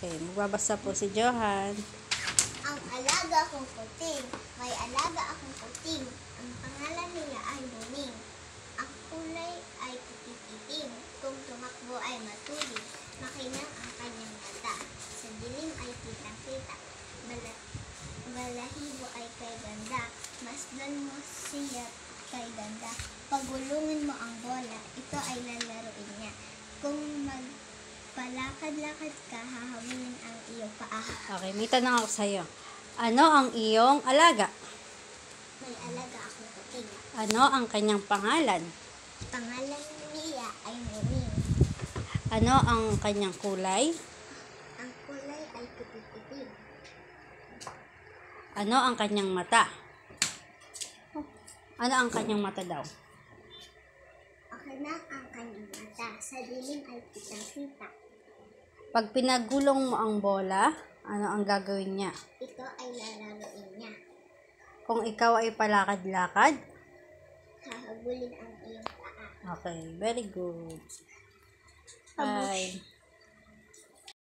Okay, magbabasa po si Johan. Ang alaga kong kuting. May alaga akong kuting. Ang pangalan niya ay Muning. Ang kulay ay puti-itim. Kung tumakbo ay matulis. Makinang ang kanyang mata. Sa dilim ay kitang-kita. Balahibo ay kay ganda. Masdan mo siya kay ganda. Pagulungin mo ang bola, ito ay lalaroin niya. Kung magpalakad-lakad ka, hahabulin ang iyong paa. Okay, may tanong ako sa'yo. Ano ang iyong alaga? May alaga akong kuting. Ano ang kanyang pangalan? Pangalan niya ay Muning. Ano ang kanyang kulay? Ang kulay ay puti-itim. Ano ang kanyang mata? Ano ang kanyang mata daw? Makinang ang kanyang mata. Sa dilim ay kitang-kita. Pag pinagulong mo ang bola, ano ang gagawin niya? Ito ay lalaroin niya. Kung ikaw ay palakad-lakad? Hahabulin ang iyong paa. Okay, very good. Bye.